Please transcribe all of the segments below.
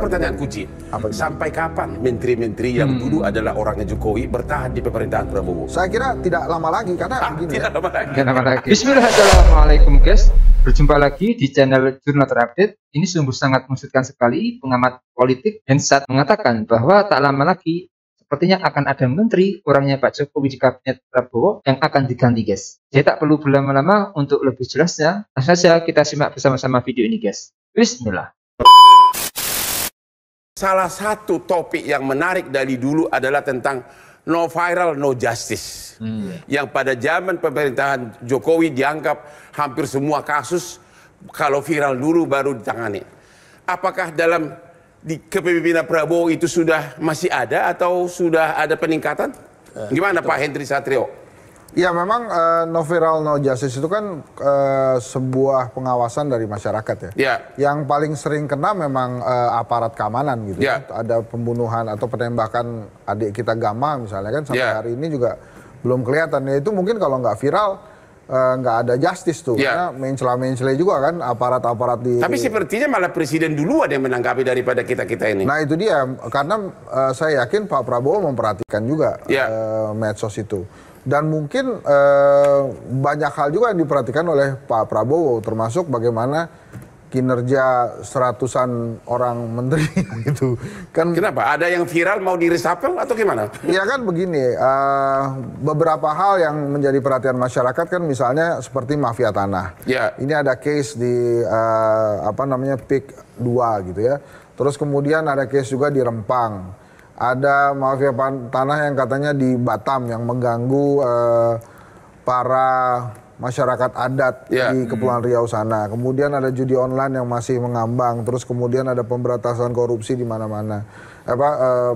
pertanyaan kunci. Sampai kapan menteri-menteri yang dulu adalah orangnya Jokowi bertahan di pemerintahan Prabowo? Saya kira tidak lama lagi karena begini. Tidak lama lagi. Tidak lama lagi. Bismillahirrahmanirrahim guys. Berjumpa lagi di channel Jurnal Terupdate. Ini sungguh sangat mengejutkan sekali. Pengamat politik Hensat mengatakan bahwa tak lama lagi sepertinya akan ada menteri orangnya Pak Jokowi di kabinet Prabowo yang akan diganti guys. Jadi tak perlu berlama-lama untuk lebih jelasnya. Langsung saja kita simak bersama-sama video ini guys. Bismillah. Salah satu topik yang menarik dari dulu adalah tentang no viral, no justice. Yang pada zaman pemerintahan Jokowi dianggap hampir semua kasus kalau viral dulu baru ditangani. Apakah di kepemimpinan Prabowo itu sudah masih ada atau sudah ada peningkatan? Gimana Pak Hendri Satrio? Ya memang no viral no justice itu kan sebuah pengawasan dari masyarakat ya. Yang paling sering kena memang aparat keamanan gitu. Ada pembunuhan atau penembakan adik kita Gama misalnya kan sampai hari ini juga belum kelihatan. Ya itu mungkin kalau nggak viral nggak ada justice tuh. Karena mencela-mencela juga kan aparat-aparat di. Tapi sepertinya malah presiden dulu ada yang menanggapi daripada kita-kita ini. Nah itu dia karena saya yakin Pak Prabowo memperhatikan juga medsos itu. Dan mungkin banyak hal juga yang diperhatikan oleh Pak Prabowo, termasuk bagaimana kinerja seratusan orang menteri itu. Kan, kenapa? Ada yang viral mau di-reshuffle atau gimana? Ya kan begini, beberapa hal yang menjadi perhatian masyarakat kan misalnya seperti mafia tanah. Ini ada case di PIK 2 gitu ya. Terus kemudian ada case juga di Rempang. Ada mafia tanah yang katanya di Batam yang mengganggu para masyarakat adat di Kepulauan Riau sana. Kemudian ada judi online yang masih mengambang. Terus kemudian ada pemberantasan korupsi di mana-mana.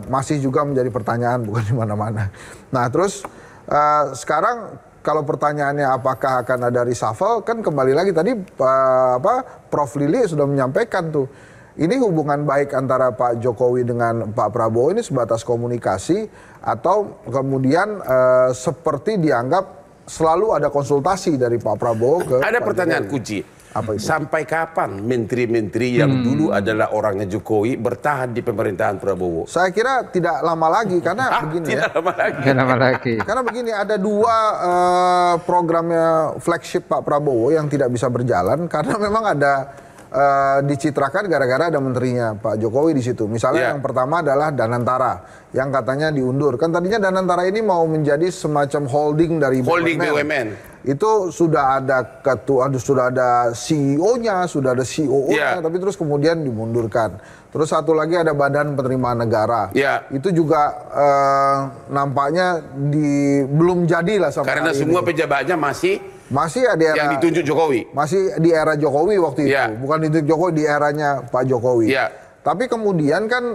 Masih juga menjadi pertanyaan, bukan di mana-mana. Nah terus sekarang kalau pertanyaannya apakah akan ada reshuffle, kan kembali lagi tadi Prof Lili sudah menyampaikan tuh. Ini hubungan baik antara Pak Jokowi dengan Pak Prabowo ini sebatas komunikasi atau kemudian seperti dianggap selalu ada konsultasi dari Pak Prabowo ke ada Pak pertanyaan Jokowi. kunci. Apa itu? Sampai kapan menteri-menteri yang dulu adalah orangnya Jokowi bertahan di pemerintahan Prabowo? Saya kira tidak lama lagi karena begini tidak lama lagi. Tidak lama lagi. Karena begini ada dua programnya flagship Pak Prabowo yang tidak bisa berjalan karena memang ada dicitrakan gara-gara ada menterinya Pak Jokowi di situ. Misalnya yang pertama adalah Danantara yang katanya diundur. Kan tadinya Danantara ini mau menjadi semacam holding dari BUMN. Itu sudah ada ketua, sudah ada CEO-nya, sudah ada COO-nya, tapi terus kemudian dimundurkan. Terus satu lagi ada Badan Penerimaan Negara. Itu juga nampaknya belum jadilah sampai karena semua pejabatnya masih di era yang ditunjuk Jokowi. Masih di era Jokowi waktu itu. Bukan ditunjuk Jokowi, di eranya Pak Jokowi. Tapi kemudian kan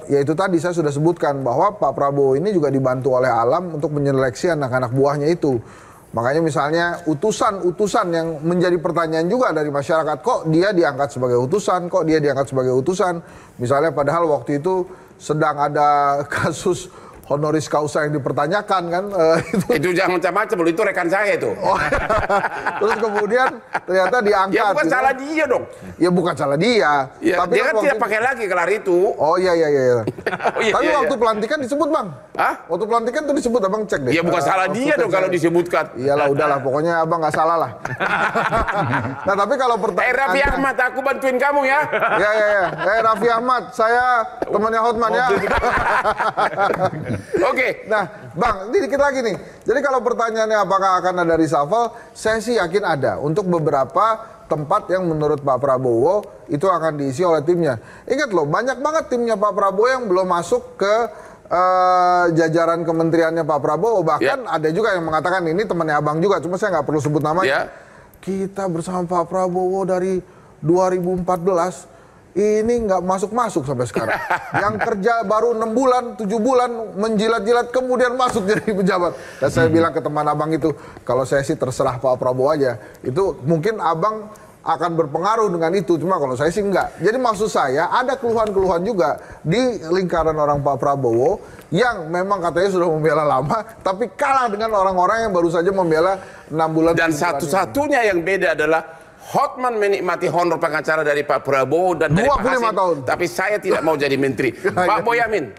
ya itu tadi saya sudah sebutkan bahwa Pak Prabowo ini juga dibantu oleh Alam untuk menyeleksi anak-anak buahnya itu. Makanya misalnya utusan-utusan yang menjadi pertanyaan juga dari masyarakat, kok dia diangkat sebagai utusan, misalnya padahal waktu itu sedang ada kasus honoris causa yang dipertanyakan kan. Itu jangan macam-macam, itu rekan saya itu. Terus kemudian ternyata diangkat. Ya bukan salah dia dong. Ya bukan salah dia. Tapi dia kan tidak pakai lagi kelar itu. Oh iya. Tapi waktu pelantikan disebut Bang. Waktu pelantikan itu disebut Abang cek deh. Ya bukan salah dia dong kalau disebutkan. Iyalah udahlah, pokoknya Abang nggak salah lah. Nah tapi kalau pertanyaan. Raffi Ahmad, aku bantuin kamu ya. Ya. Raffi Ahmad, saya temannya Hotman ya. Oke. Nah, Bang, ini dikit lagi nih. Jadi kalau pertanyaannya apakah akan ada reshuffle, saya sih yakin ada. Untuk beberapa tempat yang menurut Pak Prabowo itu akan diisi oleh timnya. Ingat loh, banyak banget timnya Pak Prabowo yang belum masuk ke jajaran kementeriannya Pak Prabowo. Bahkan ada juga yang mengatakan ini temannya Abang juga, cuma saya nggak perlu sebut namanya. Kita bersama Pak Prabowo dari 2014. Ini nggak masuk-masuk sampai sekarang. Yang kerja baru 6 bulan, 7 bulan, menjilat-jilat, kemudian masuk jadi pejabat. Dan saya bilang ke teman Abang itu, kalau saya sih terserah Pak Prabowo aja. Itu mungkin Abang akan berpengaruh dengan itu, cuma kalau saya sih enggak. Jadi maksud saya, ada keluhan-keluhan juga di lingkaran orang Pak Prabowo, yang memang katanya sudah membela lama, tapi kalah dengan orang-orang yang baru saja membela 6 bulan. Dan satu-satunya yang beda adalah Hotman menikmati honor pengacara dari Pak Prabowo dan dari Pak Hasim, tahun. Tapi saya tidak mau jadi menteri. Pak Boyamin,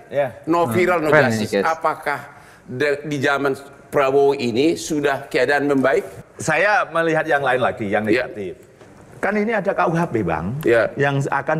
no viral, no justice. Apakah di zaman Prabowo ini sudah keadaan membaik? Saya melihat yang lain lagi, yang negatif. Kan ini ada KUHP, Bang, yang akan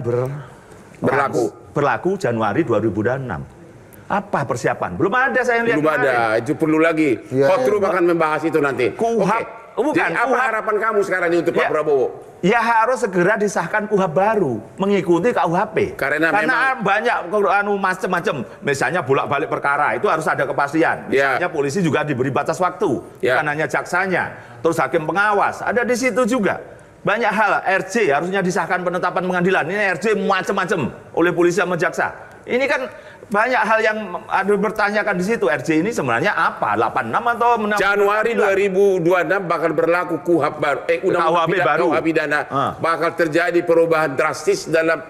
berlaku Januari 2006. Apa persiapan? Belum ada, saya lihat. Belum ada, itu perlu lagi. Hotrum akan membahas itu nanti. KUHP. Jadi apa harapan kamu sekarang ini untuk Pak Prabowo? Ya harus segera disahkan KUHP baru, mengikuti KUHP. Karena banyak macam-macam. Misalnya bolak-balik perkara, itu harus ada kepastian. Misalnya polisi juga diberi batas waktu, bukan hanya jaksanya. Terus hakim pengawas, ada di situ juga. Banyak hal, RJ harusnya disahkan penetapan pengadilan. Ini RJ macam-macam oleh polisi sama jaksa. Ini kan banyak hal yang ada bertanyakan di situ. RJ ini sebenarnya apa? 86 atau 6? Januari 2026 bakal berlaku KUHP baru. KUHP pidana. Bakal terjadi perubahan drastis dalam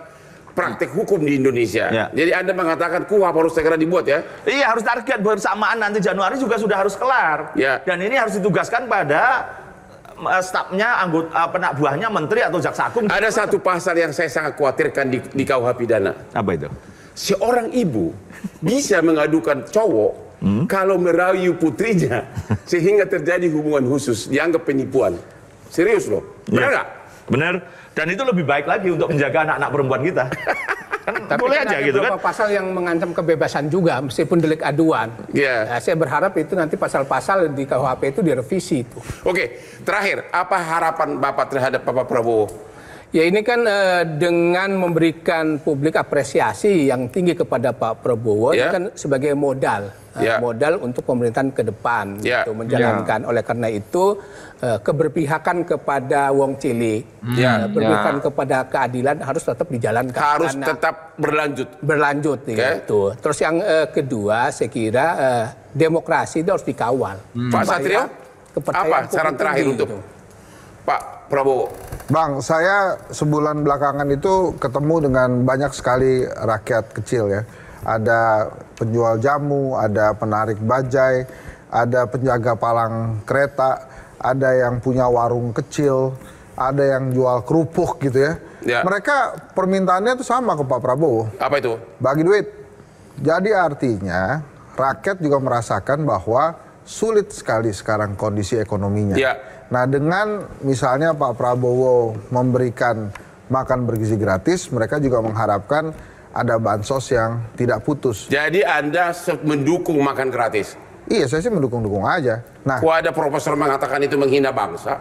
praktek hukum di Indonesia. Jadi Anda mengatakan KUHP harus segera dibuat ya? Iya, harus target bersamaan nanti Januari juga sudah harus kelar. Dan ini harus ditugaskan pada stafnya, anggota penak buahnya, menteri atau jaksa agung. Ada satu pasal yang saya sangat khawatirkan di KUHP pidana. Apa itu? Seorang ibu bisa mengadukan cowok kalau merayu putrinya sehingga terjadi hubungan khusus, dianggap penipuan. Serius loh, benar nggak? Benar. Dan itu lebih baik lagi untuk menjaga anak-anak perempuan kita. Kan tapi boleh kan aja ada gitu kan. Pasal yang mengancam kebebasan juga meskipun delik aduan. Nah, saya berharap itu nanti pasal-pasal di KUHP itu direvisi itu. Oke, terakhir apa harapan Bapak terhadap Bapak Prabowo? Ya ini kan dengan memberikan publik apresiasi yang tinggi kepada Pak Prabowo ini kan sebagai modal. Modal untuk pemerintahan ke depan untuk menjalankan. Oleh karena itu keberpihakan kepada wong cilik, berpihakan kepada keadilan harus tetap dijalankan. Harus tetap berlanjut gitu. Terus yang kedua saya kira demokrasi itu harus dikawal. Pak Satrio, apa saran terakhir untuk Pak Prabowo? Bang, saya sebulan belakangan itu ketemu dengan banyak sekali rakyat kecil ya. Ada penjual jamu, ada penarik bajai, ada penjaga palang kereta, ada yang punya warung kecil, ada yang jual kerupuk gitu ya. Mereka permintaannya itu sama ke Pak Prabowo. Apa itu? Bagi duit. Jadi artinya rakyat juga merasakan bahwa sulit sekali sekarang kondisi ekonominya. Nah dengan misalnya Pak Prabowo memberikan makan bergizi gratis, mereka juga mengharapkan ada bansos yang tidak putus. Jadi Anda mendukung makan gratis? Iya, saya sih mendukung-dukung aja. Nah, kok ada profesor mengatakan itu menghina bangsa?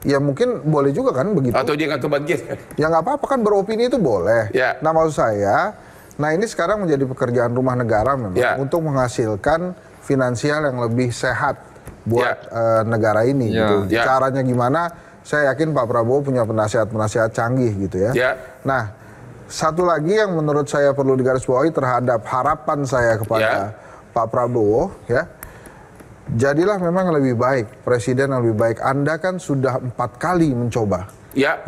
Ya mungkin boleh juga kan begitu. Atau dia nggak kebagian? Ya nggak apa-apa kan, beropini itu boleh. Nah maksud saya, nah ini sekarang menjadi pekerjaan rumah negara memang untuk menghasilkan finansial yang lebih sehat buat negara ini gitu. Caranya gimana? Saya yakin Pak Prabowo punya penasihat-penasihat canggih gitu ya. Nah, satu lagi yang menurut saya perlu digarisbawahi terhadap harapan saya kepada Pak Prabowo ya. Jadilah memang lebih baik, presiden yang lebih baik. Anda kan sudah 4 kali mencoba. Ya.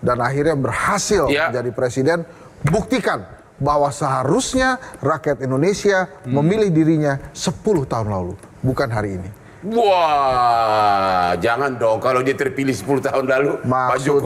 Dan akhirnya berhasil menjadi presiden. Buktikan bahwa seharusnya rakyat Indonesia memilih dirinya 10 tahun lalu, bukan hari ini. Wah, jangan dong kalau dia terpilih 10 tahun lalu. Maksud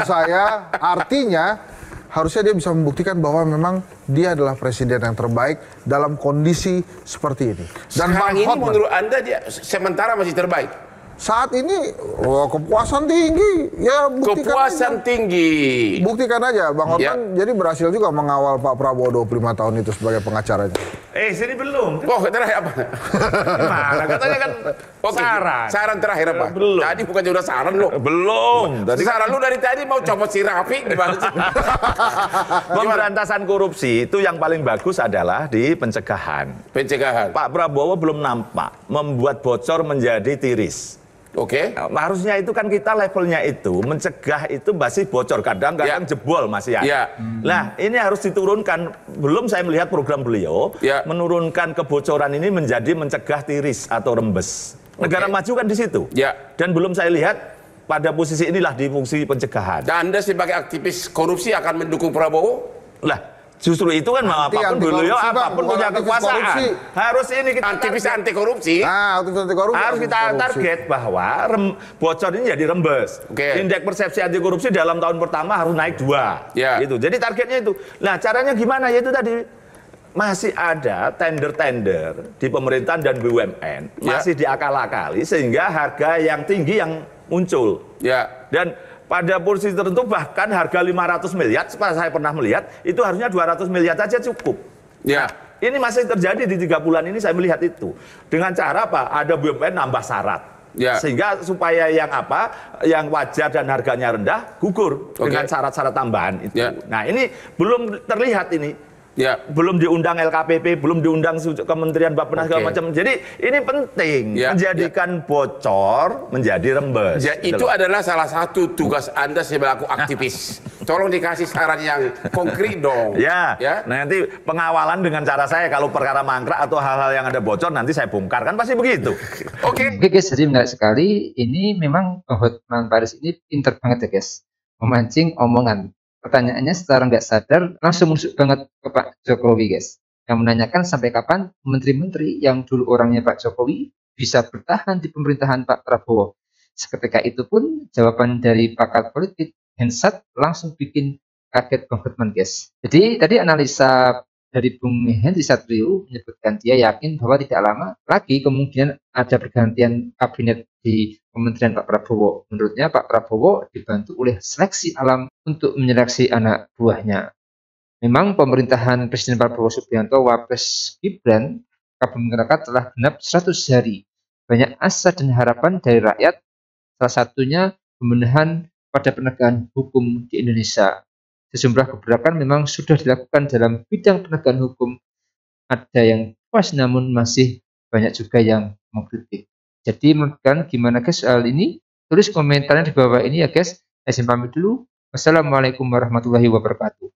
saya artinya harusnya dia bisa membuktikan bahwa memang dia adalah presiden yang terbaik dalam kondisi seperti ini. Dan sekarang ini menurut Anda dia sementara masih terbaik? Saat ini kepuasan tinggi, ya buktikan kepuasan aja. Tinggi. Buktikan aja, Bang Hotman jadi berhasil juga mengawal Pak Prabowo 25 tahun itu sebagai pengacaranya. Sini belum. Oh, terakhir apa? Gimana? Katanya kan saran. Saran terakhir apa? Belum. Tadi bukan udah saran lo. Belum. Saran lu dari tadi mau copot si Rafi gimana sih? Pemberantasan korupsi itu yang paling bagus adalah di pencegahan. Pak Prabowo belum nampak membuat bocor menjadi tiris. Harusnya itu kan kita levelnya itu mencegah itu masih bocor, kadang-kadang jebol masih ada. Nah ini harus diturunkan. Belum saya melihat program beliau menurunkan kebocoran ini menjadi mencegah tiris atau rembes. Negara maju kan di situ. Dan belum saya lihat pada posisi inilah di fungsi pencegahan. Dan Anda sebagai aktivis korupsi akan mendukung Prabowo? Lah Justru itu kan apapun dulu ya, apapun punya kekuasaan. Harus ini kita aktivis anti korupsi. Aktivis anti korupsi. Harus kita target bahwa bocor ini jadi rembes. Indeks persepsi anti korupsi dalam tahun pertama harus naik 2. Gitu. Jadi targetnya itu. Nah, caranya gimana? Yaitu tadi masih ada tender-tender di pemerintahan dan BUMN masih diakal-akali sehingga harga yang tinggi yang muncul. Dan pada posisi tertentu bahkan harga 500 miliar, saya pernah melihat, itu harusnya 200 miliar saja cukup. Ini masih terjadi di 3 bulan ini, saya melihat itu. Dengan cara apa? Ada BUMN nambah syarat. Sehingga supaya yang wajar dan harganya rendah, gugur dengan syarat-syarat tambahan itu. Nah ini belum terlihat ini. Belum diundang LKPP, belum diundang Kementerian Bappenas segala macam. Jadi ini penting menjadikan bocor menjadi rembes. Itu adalah salah satu tugas Anda sebagai aktivis. Tolong dikasih saran yang konkret dong. Nanti pengawalan dengan cara saya kalau perkara mangkrak atau hal-hal yang ada bocor nanti saya bongkar, kan pasti begitu. Oke guys, jadi menarik sekali. Ini memang Hotman Paris ini pinter banget ya guys, memancing omongan. Pertanyaannya secara nggak sadar langsung masuk banget ke Pak Jokowi guys, yang menanyakan sampai kapan menteri-menteri yang dulu orangnya Pak Jokowi bisa bertahan di pemerintahan Pak Prabowo. Seketika itu pun jawaban dari pakar politik Hensat langsung bikin kaget Bang Hotman guys. Jadi tadi analisa dari Bung Henry Satrio menyebutkan dia yakin bahwa tidak lama lagi kemungkinan ada pergantian kabinet di Kementerian Pak Prabowo. Menurutnya Pak Prabowo dibantu oleh seleksi alam untuk menyeleksi anak buahnya. Memang pemerintahan Presiden Prabowo Subianto Wapres Gibran Kabum Raka telah genap 100 hari. Banyak asa dan harapan dari rakyat, salah satunya pembenahan pada penegakan hukum di Indonesia. Sejumlah gebrakan memang sudah dilakukan dalam bidang penegakan hukum. Ada yang puas namun masih banyak juga yang mengkritik. Jadi menurut kalian gimana guys soal ini? Tulis komentarnya di bawah ini ya guys. Saya pamit dulu. Wassalamualaikum warahmatullahi wabarakatuh.